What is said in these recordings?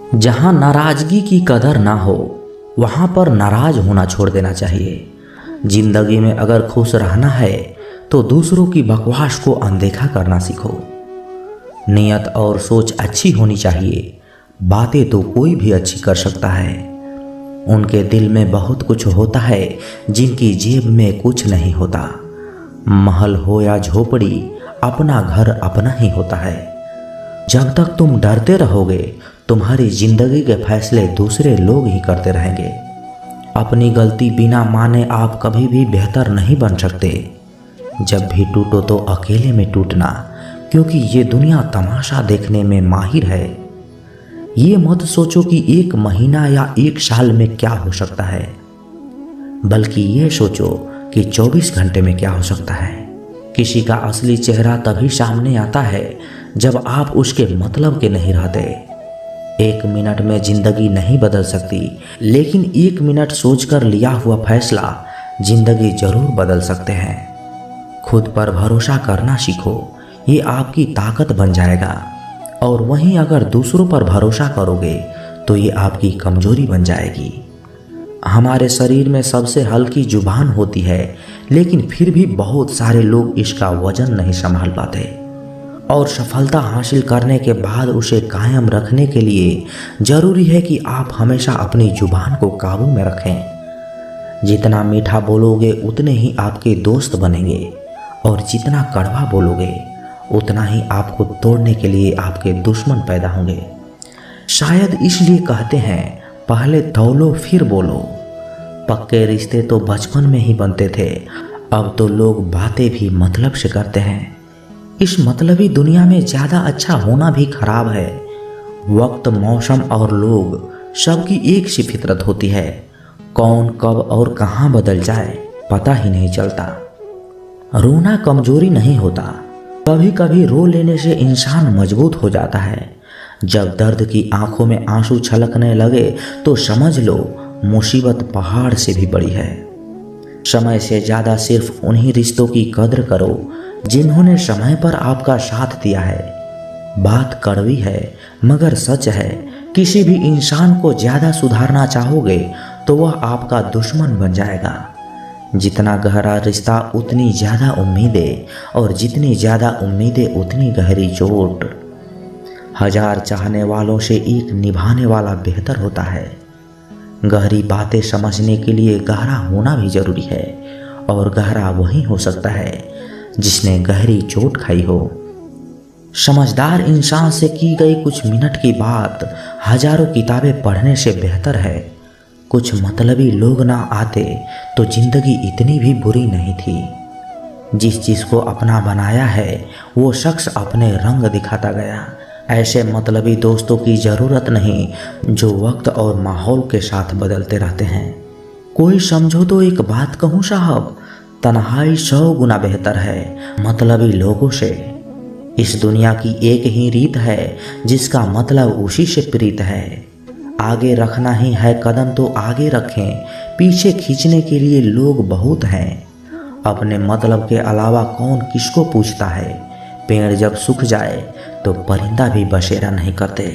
जहाँ नाराजगी की कदर ना हो वहाँ पर नाराज होना छोड़ देना चाहिए। जिंदगी में अगर खुश रहना है तो दूसरों की बकवास को अनदेखा करना सीखो। नियत और सोच अच्छी होनी चाहिए। बातें तो कोई भी अच्छी कर सकता है। उनके दिल में बहुत कुछ होता है जिनकी जेब में कुछ नहीं होता। महल हो या झोपड़ी, अपना घर अपना ही होता है। जब तक तुम डरते रहोगे तुम्हारी जिंदगी के फैसले दूसरे लोग ही करते रहेंगे। अपनी गलती बिना माने आप कभी भी बेहतर नहीं बन सकते। जब भी टूटो तो अकेले में टूटना, क्योंकि ये दुनिया तमाशा देखने में माहिर है। ये मत सोचो कि 1 महीना या 1 साल में क्या हो सकता है, बल्कि ये सोचो कि 24 घंटे में क्या हो सकता है। किसी का असली चेहरा तभी सामने आता है जब आप उसके मतलब के नहीं रहते। 1 मिनट में जिंदगी नहीं बदल सकती, लेकिन 1 मिनट सोचकर लिया हुआ फैसला जिंदगी जरूर बदल सकते हैं। खुद पर भरोसा करना सीखो, ये आपकी ताकत बन जाएगा। और वहीं अगर दूसरों पर भरोसा करोगे तो ये आपकी कमजोरी बन जाएगी। हमारे शरीर में सबसे हल्की जुबान होती है, लेकिन फिर भी बहुत सारे लोग इसका वजन नहीं संभाल पाते। और सफलता हासिल करने के बाद उसे कायम रखने के लिए जरूरी है कि आप हमेशा अपनी जुबान को काबू में रखें। जितना मीठा बोलोगे उतने ही आपके दोस्त बनेंगे, और जितना कड़वा बोलोगे उतना ही आपको तोड़ने के लिए आपके दुश्मन पैदा होंगे। शायद इसलिए कहते हैं, पहले तौलो फिर बोलो। पक्के रिश्ते तो बचपन में ही बनते थे, अब तो लोग बातें भी मतलब से करते हैं। इस मतलबी दुनिया में ज़्यादा अच्छा होना भी खराब है। वक्त, मौसम और लोग सबकी एक सी फितरत होती है। कौन कब और कहाँ बदल जाए पता ही नहीं चलता। रोना कमजोरी नहीं होता, कभी कभी रो लेने से इंसान मजबूत हो जाता है। जब दर्द की आंखों में आंसू छलकने लगे तो समझ लो मुसीबत पहाड़ से भी बड़ी है। समय से ज़्यादा सिर्फ उन्हीं रिश्तों की कद्र करो जिन्होंने समय पर आपका साथ दिया है। बात कड़वी है मगर सच है, किसी भी इंसान को ज़्यादा सुधारना चाहोगे तो वह आपका दुश्मन बन जाएगा। जितना गहरा रिश्ता उतनी ज़्यादा उम्मीदें, और जितनी ज़्यादा उम्मीदें उतनी गहरी चोट। 1000 चाहने वालों से एक निभाने वाला बेहतर होता है। गहरी बातें समझने के लिए गहरा होना भी जरूरी है, और गहरा वही हो सकता है जिसने गहरी चोट खाई हो। समझदार इंसान से की गई कुछ मिनट की बात हजारों किताबें पढ़ने से बेहतर है। कुछ मतलबी लोग ना आते तो जिंदगी इतनी भी बुरी नहीं थी। जिस चीज़ को अपना बनाया है वो शख्स अपने रंग दिखाता गया। ऐसे मतलबी दोस्तों की ज़रूरत नहीं जो वक्त और माहौल के साथ बदलते रहते हैं। कोई समझो तो एक बात कहूँ साहब, तन्हाई 100 गुना बेहतर है मतलबी लोगों से। इस दुनिया की एक ही रीत है जिसका मतलब उसी से प्रीत है। आगे रखना ही है कदम तो आगे रखें, पीछे खींचने के लिए लोग बहुत हैं। अपने मतलब के अलावा कौन किसको पूछता है। पेड़ जब सूख जाए तो परिंदा भी बसेरा नहीं करते।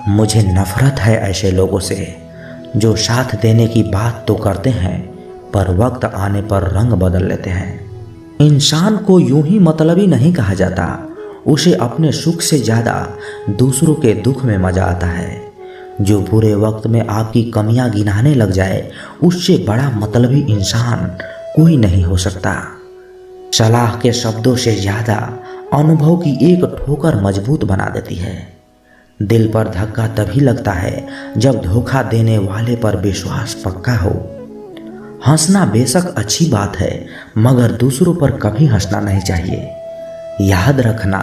मुझे नफरत है ऐसे लोगों से जो साथ देने की बात तो करते हैं पर वक्त आने पर रंग बदल लेते हैं। इंसान को यूं ही मतलबी नहीं कहा जाता, उसे अपने सुख से ज़्यादा दूसरों के दुख में मजा आता है। जो बुरे वक्त में आपकी कमियां गिनाने लग जाए उससे बड़ा मतलबी इंसान कोई नहीं हो सकता। सलाह के शब्दों से ज़्यादा अनुभव की एक ठोकर मजबूत बना देती है। दिल पर धक्का तभी लगता है जब धोखा देने वाले पर विश्वास पक्का हो। हंसना बेशक अच्छी बात है मगर दूसरों पर कभी हंसना नहीं चाहिए। याद रखना,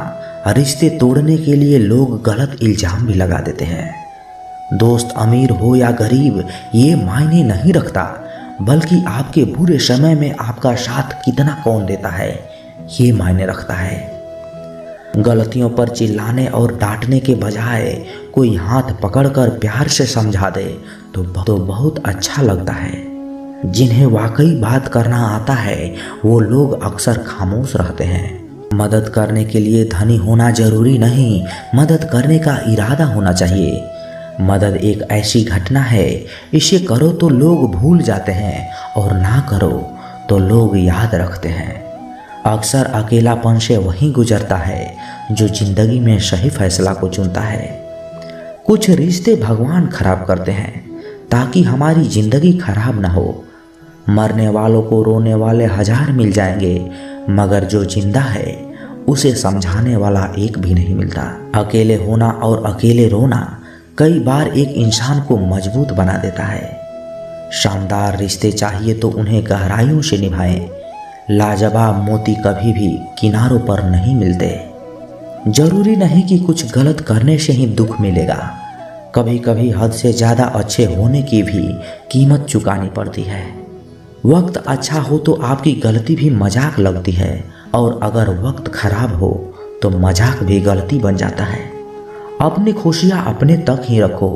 रिश्ते तोड़ने के लिए लोग गलत इल्जाम भी लगा देते हैं। दोस्त अमीर हो या गरीब ये मायने नहीं रखता, बल्कि आपके बुरे समय में आपका साथ कितना कौन देता है ये मायने रखता है। गलतियों पर चिल्लाने और डांटने के बजाय कोई हाथ पकड़कर प्यार से समझा दे तो बहुत अच्छा लगता है। जिन्हें वाकई बात करना आता है वो लोग अक्सर खामोश रहते हैं। मदद करने के लिए धनी होना जरूरी नहीं, मदद करने का इरादा होना चाहिए। मदद एक ऐसी घटना है, इसे करो तो लोग भूल जाते हैं और ना करो तो लोग याद रखते हैं। अक्सर अकेलापन से वही गुजरता है जो जिंदगी में सही फैसला को चुनता है। कुछ रिश्ते भगवान खराब करते हैं ताकि हमारी जिंदगी खराब ना हो। मरने वालों को रोने वाले 1000 मिल जाएंगे, मगर जो जिंदा है उसे समझाने वाला एक भी नहीं मिलता। अकेले होना और अकेले रोना कई बार एक इंसान को मजबूत बना देता है। शानदार रिश्ते चाहिए तो उन्हें गहराइयों से निभाएं। लाजवाब मोती कभी भी किनारों पर नहीं मिलते। जरूरी नहीं कि कुछ गलत करने से ही दुख मिलेगा। कभी कभी हद से ज़्यादा अच्छे होने की भी कीमत चुकानी पड़ती है। वक्त अच्छा हो तो आपकी गलती भी मजाक लगती है, और अगर वक्त खराब हो तो मजाक भी गलती बन जाता है। अपनी खुशियाँ अपने तक ही रखो।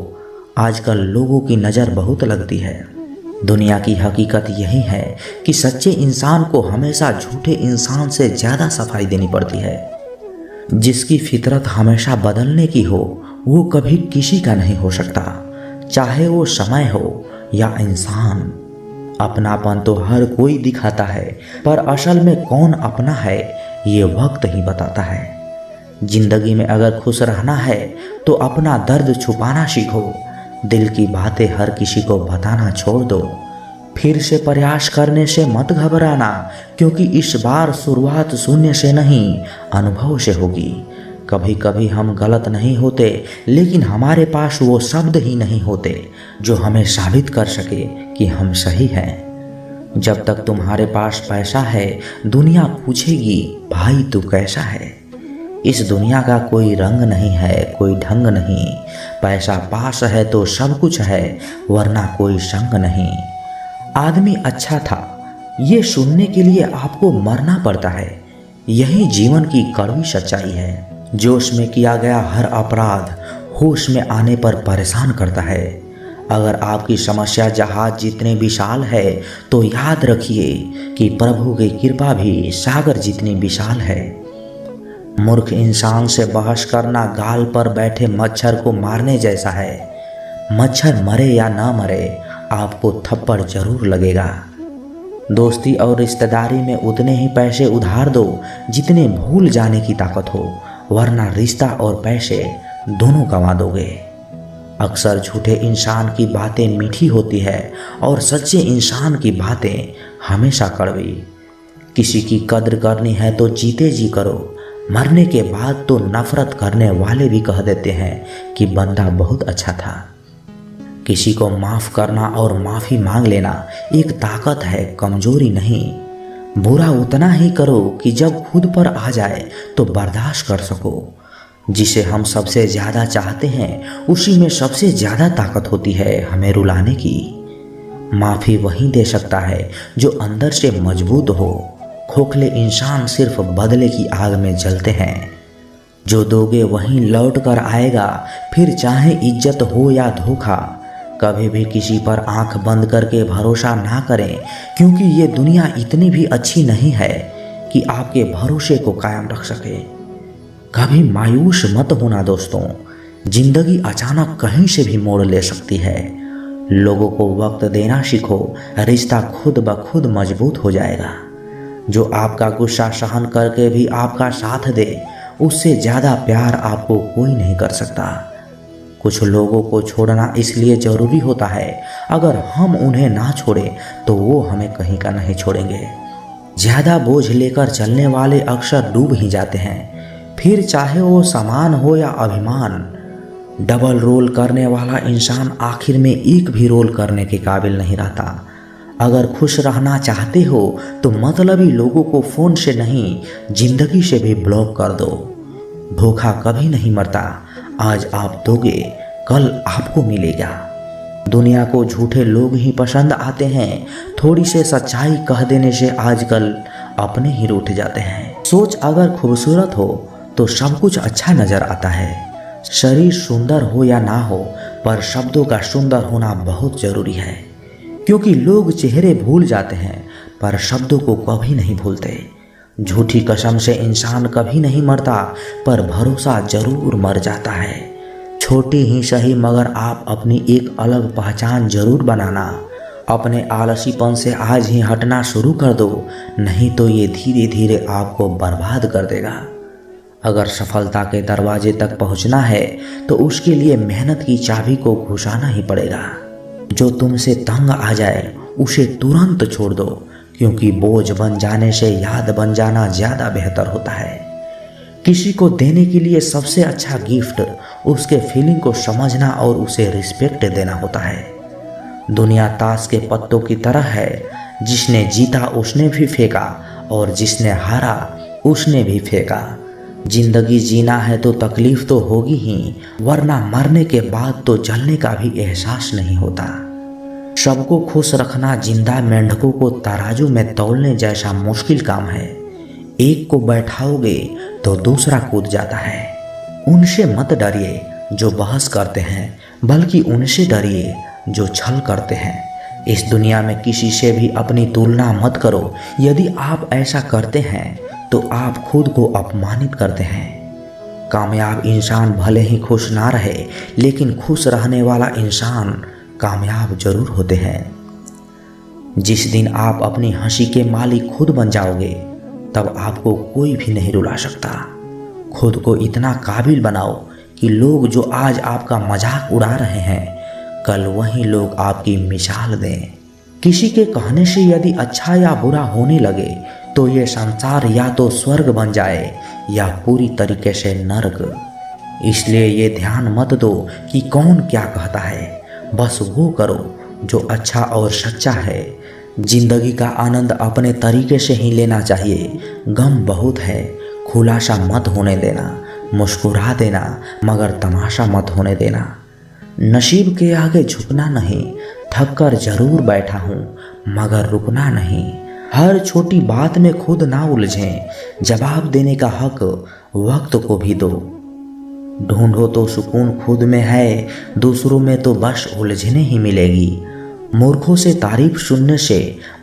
आजकल लोगों की नज़र बहुत लगती है। दुनिया की हकीकत यही है कि सच्चे इंसान को हमेशा झूठे इंसान से ज़्यादा सफाई देनी पड़ती है। जिसकी फितरत हमेशा बदलने की हो वो कभी किसी का नहीं हो सकता, चाहे वो समय हो या इंसान। अपनापन तो हर कोई दिखाता है, पर असल में कौन अपना है ये वक्त ही बताता है। जिंदगी में अगर खुश रहना है तो अपना दर्द छुपाना सीखो। दिल की बातें हर किसी को बताना छोड़ दो। फिर से प्रयास करने से मत घबराना, क्योंकि इस बार शुरुआत शून्य से नहीं अनुभव से होगी। कभी कभी हम गलत नहीं होते, लेकिन हमारे पास वो शब्द ही नहीं होते जो हमें साबित कर सके कि हम सही हैं। जब तक तुम्हारे पास पैसा है दुनिया पूछेगी भाई तू कैसा है। इस दुनिया का कोई रंग नहीं है, कोई ढंग नहीं। पैसा पास है तो सब कुछ है, वरना कोई संग नहीं। आदमी अच्छा था ये सुनने के लिए आपको मरना पड़ता है। यही जीवन की कड़वी सच्चाई है। जोश में किया गया हर अपराध होश में आने पर परेशान करता है। अगर आपकी समस्या जहाज जितने विशाल है तो याद रखिए कि प्रभु की कृपा भी सागर जितनी विशाल है। मूर्ख इंसान से बहस करना गाल पर बैठे मच्छर को मारने जैसा है। मच्छर मरे या ना मरे आपको थप्पड़ जरूर लगेगा। दोस्ती और रिश्तेदारी में उतने ही पैसे उधार दो जितने भूल जाने की ताकत हो, वरना रिश्ता और पैसे दोनों गंवा दोगे। अक्सर झूठे इंसान की बातें मीठी होती है और सच्चे इंसान की बातें हमेशा कड़वी। किसी की कद्र करनी है तो जीते जी करो। मरने के बाद तो नफरत करने वाले भी कह देते हैं कि बंदा बहुत अच्छा था। किसी को माफ़ करना और माफ़ी मांग लेना एक ताकत है, कमजोरी नहीं। बुरा उतना ही करो कि जब खुद पर आ जाए तो बर्दाश्त कर सको। जिसे हम सबसे ज़्यादा चाहते हैं उसी में सबसे ज़्यादा ताकत होती है हमें रुलाने की। माफ़ी वही दे सकता है जो अंदर से मजबूत हो। खोखले इंसान सिर्फ बदले की आग में जलते हैं। जो दोगे वहीं लौट कर आएगा, फिर चाहे इज्जत हो या धोखा। कभी भी किसी पर आंख बंद करके भरोसा ना करें, क्योंकि ये दुनिया इतनी भी अच्छी नहीं है कि आपके भरोसे को कायम रख सके। कभी मायूस मत होना दोस्तों, जिंदगी अचानक कहीं से भी मोड़ ले सकती है। लोगों को वक्त देना सीखो, रिश्ता खुद ब खुद मजबूत हो जाएगा। जो आपका गुस्सा सहन करके भी आपका साथ दे, उससे ज़्यादा प्यार आपको कोई नहीं कर सकता। कुछ लोगों को छोड़ना इसलिए ज़रूरी होता है, अगर हम उन्हें ना छोड़ें तो वो हमें कहीं का नहीं छोड़ेंगे। ज़्यादा बोझ लेकर चलने वाले अक्सर डूब ही जाते हैं, फिर चाहे वो सामान हो या अभिमान। डबल रोल करने वाला इंसान आखिर में एक भी रोल करने के काबिल नहीं रहता। अगर खुश रहना चाहते हो तो मतलबी लोगों को फ़ोन से नहीं जिंदगी से भी ब्लॉक कर दो। धोखा कभी नहीं मरता, आज आप दोगे कल आपको मिलेगा। दुनिया को झूठे लोग ही पसंद आते हैं, थोड़ी से सच्चाई कह देने से आजकल अपने ही रूठ जाते हैं। सोच अगर खूबसूरत हो तो सब कुछ अच्छा नज़र आता है। शरीर सुंदर हो या ना हो, पर शब्दों का सुंदर होना बहुत ज़रूरी है, क्योंकि लोग चेहरे भूल जाते हैं पर शब्दों को कभी नहीं भूलते। झूठी कसम से इंसान कभी नहीं मरता, पर भरोसा जरूर मर जाता है। छोटी ही सही मगर आप अपनी एक अलग पहचान जरूर बनाना। अपने आलसीपन से आज ही हटना शुरू कर दो, नहीं तो ये धीरे धीरे आपको बर्बाद कर देगा। अगर सफलता के दरवाजे तक पहुंचना है तो उसके लिए मेहनत की चाबी को घुसाना ही पड़ेगा। जो तुमसे तंग आ जाए उसे तुरंत छोड़ दो, क्योंकि बोझ बन जाने से याद बन जाना ज़्यादा बेहतर होता है। किसी को देने के लिए सबसे अच्छा गिफ्ट उसके फीलिंग को समझना और उसे रिस्पेक्ट देना होता है। दुनिया ताश के पत्तों की तरह है, जिसने जीता उसने भी फेंका और जिसने हारा उसने भी फेंका। जिंदगी जीना है तो तकलीफ तो होगी ही, वरना मरने के बाद तो जलने का भी एहसास नहीं होता। सबको खुश रखना जिंदा मेंढकों को तराजू में तौलने जैसा मुश्किल काम है। एक को बैठाओगे तो दूसरा कूद जाता है। उनसे मत डरिए जो बहस करते हैं, बल्कि उनसे डरिए जो छल करते हैं। इस दुनिया में किसी से भी अपनी तुलना मत करो। यदि आप ऐसा करते हैं तो आप खुद को अपमानित करते हैं। कामयाब इंसान भले ही खुश ना रहे, लेकिन खुश रहने वाला इंसान कामयाब जरूर होते हैं। जिस दिन आप अपनी हंसी के मालिक खुद बन जाओगे, तब आपको कोई भी नहीं रुला सकता। खुद को इतना काबिल बनाओ कि लोग जो आज आपका मजाक उड़ा रहे हैं, कल वही लोग आपकी मिसाल दें। किसी के कहने से यदि अच्छा या बुरा होने लगे तो ये संसार या तो स्वर्ग बन जाए या पूरी तरीके से नर्क। इसलिए ये ध्यान मत दो कि कौन क्या कहता है, बस वो करो जो अच्छा और सच्चा है। जिंदगी का आनंद अपने तरीके से ही लेना चाहिए। गम बहुत है, खुलासा मत होने देना। मुस्कुरा देना मगर तमाशा मत होने देना। नसीब के आगे झुकना नहीं, थक कर जरूर बैठा हूँ मगर रुकना नहीं। हर छोटी बात में खुद ना उलझें, जवाब देने का हक वक्त को भी दो। ढूंढो तो सुकून खुद में है, दूसरों में तो बस उलझने ही मिलेगी। मूर्खों से तारीफ सुनने से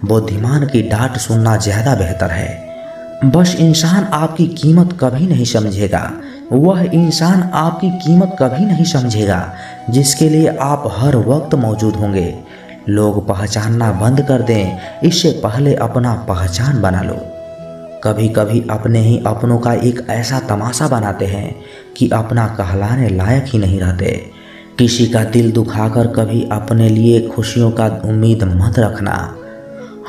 बुद्धिमान की डांट सुनना ज्यादा बेहतर है। बस इंसान आपकी कीमत कभी नहीं समझेगा, वह इंसान आपकी कीमत कभी नहीं समझेगा जिसके लिए आप हर वक्त मौजूद होंगे। लोग पहचानना बंद कर दें, इससे पहले अपना पहचान बना लो। कभी कभी अपने ही अपनों का एक ऐसा तमाशा बनाते हैं कि अपना कहलाने लायक ही नहीं रहते। किसी का दिल दुखाकर कभी अपने लिए खुशियों का उम्मीद मत रखना।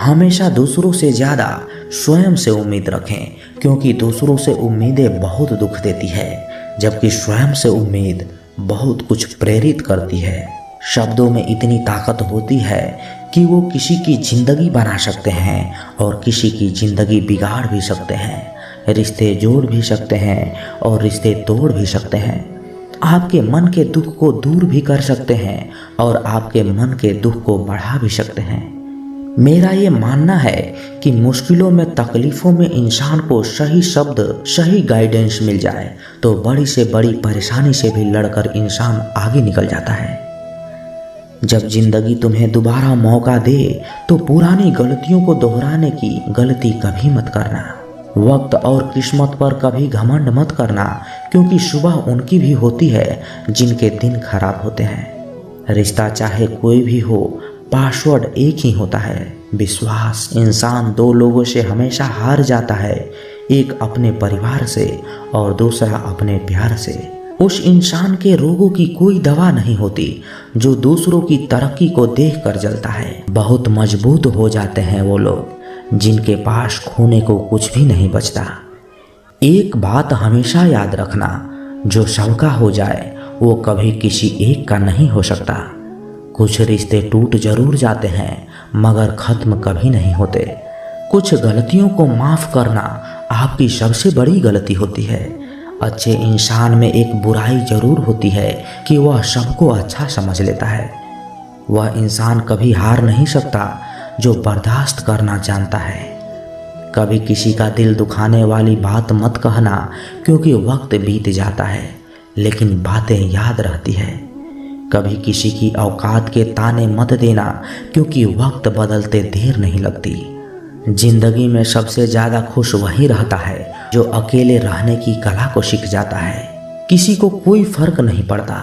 हमेशा दूसरों से ज़्यादा स्वयं से उम्मीद रखें, क्योंकि दूसरों से उम्मीदें बहुत दुख देती है, जबकि स्वयं से उम्मीद बहुत कुछ प्रेरित करती है। शब्दों में इतनी ताकत होती है कि वो किसी की ज़िंदगी बना सकते हैं और किसी की ज़िंदगी बिगाड़ भी सकते हैं। रिश्ते जोड़ भी सकते हैं और रिश्ते तोड़ भी सकते हैं। आपके मन के दुख को दूर भी कर सकते हैं और आपके मन के दुख को बढ़ा भी सकते हैं। मेरा ये मानना है कि मुश्किलों में, तकलीफ़ों में इंसान को सही शब्द, सही गाइडेंस मिल जाए तो बड़ी से बड़ी परेशानी से भी लड़कर इंसान आगे निकल जाता है। जब जिंदगी तुम्हें दोबारा मौका दे तो पुरानी गलतियों को दोहराने की गलती कभी मत करना। वक्त और किस्मत पर कभी घमंड मत करना, क्योंकि सुबह उनकी भी होती है जिनके दिन खराब होते हैं। रिश्ता चाहे कोई भी हो, पासवर्ड एक ही होता है, विश्वास। इंसान दो लोगों से हमेशा हार जाता है, एक अपने परिवार से और दूसरा अपने प्यार से। उस इंसान के रोगों की कोई दवा नहीं होती जो दूसरों की तरक्की को देखकर जलता है। बहुत मजबूत हो जाते हैं वो लोग जिनके पास खोने को कुछ भी नहीं बचता। एक बात हमेशा याद रखना, जो सबका हो जाए वो कभी किसी एक का नहीं हो सकता। कुछ रिश्ते टूट जरूर जाते हैं मगर खत्म कभी नहीं होते। कुछ गलतियों को माफ करना आपकी सबसे बड़ी गलती होती है। अच्छे इंसान में एक बुराई जरूर होती है कि वह सबको अच्छा समझ लेता है। वह इंसान कभी हार नहीं सकता जो बर्दाश्त करना जानता है। कभी किसी का दिल दुखाने वाली बात मत कहना, क्योंकि वक्त बीत जाता है लेकिन बातें याद रहती है। कभी किसी की औकात के ताने मत देना, क्योंकि वक्त बदलते देर नहीं लगती। जिंदगी में सबसे ज़्यादा खुश वही रहता है जो अकेले रहने की कला को सीख जाता है। किसी को कोई फर्क नहीं पड़ता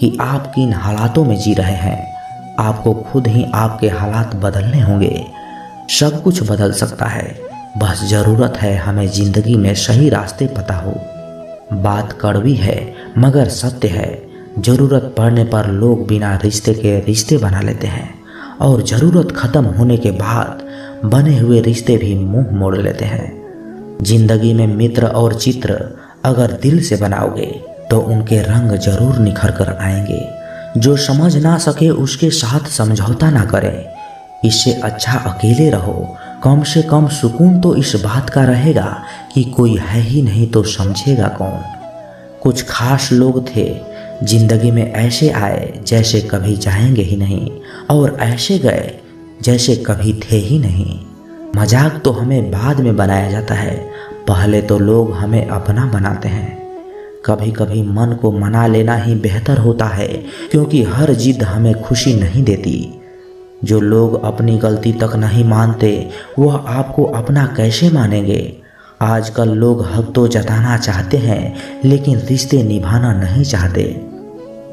कि आप किन हालातों में जी रहे हैं। आपको खुद ही आपके हालात बदलने होंगे। सब कुछ बदल सकता है, बस ज़रूरत है हमें ज़िंदगी में सही रास्ते पता हो। बात कड़वी है मगर सत्य है। ज़रूरत पड़ने पर लोग बिना रिश्ते के रिश्ते बना लेते हैं और ज़रूरत ख़त्म होने के बाद बने हुए रिश्ते भी मुंह मोड़ लेते हैं। ज़िंदगी में मित्र और चित्र अगर दिल से बनाओगे तो उनके रंग ज़रूर निखर कर आएंगे। जो समझ ना सके उसके साथ समझौता ना करें। इससे अच्छा अकेले रहो। कम से कम सुकून तो इस बात का रहेगा कि कोई है ही नहीं तो समझेगा कौन। कुछ खास लोग थे जिंदगी में, ऐसे आए जैसे कभी जाएंगे ही नहीं और ऐसे गए जैसे कभी थे ही नहीं। मजाक तो हमें बाद में बनाया जाता है, पहले तो लोग हमें अपना बनाते हैं। कभी कभी मन को मना लेना ही बेहतर होता है, क्योंकि हर जिद हमें खुशी नहीं देती। जो लोग अपनी गलती तक नहीं मानते वह आपको अपना कैसे मानेंगे। आजकल लोग हक तो जताना चाहते हैं लेकिन रिश्ते निभाना नहीं चाहते।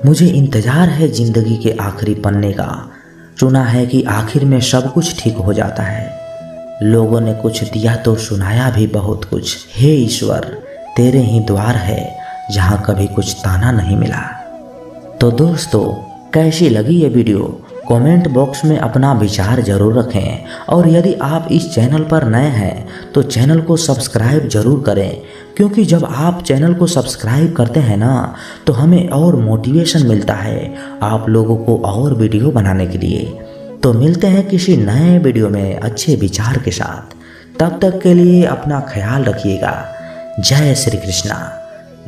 मुझे इंतज़ार है ज़िंदगी के आखिरी पन्ने का। सुना है कि आखिर में सब कुछ ठीक हो जाता है। लोगों ने कुछ दिया तो सुनाया भी बहुत कुछ। हे ईश्वर, तेरे ही द्वार है जहाँ कभी कुछ ताना नहीं मिला। तो दोस्तों, कैसी लगी ये वीडियो? कमेंट बॉक्स में अपना विचार ज़रूर रखें और यदि आप इस चैनल पर नए हैं तो चैनल को सब्सक्राइब ज़रूर करें, क्योंकि जब आप चैनल को सब्सक्राइब करते हैं ना तो हमें और मोटिवेशन मिलता है आप लोगों को और वीडियो बनाने के लिए। तो मिलते हैं किसी नए वीडियो में अच्छे विचार के साथ। तब तक के लिए अपना ख्याल रखिएगा। जय श्री कृष्णा।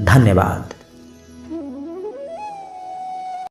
धन्यवाद।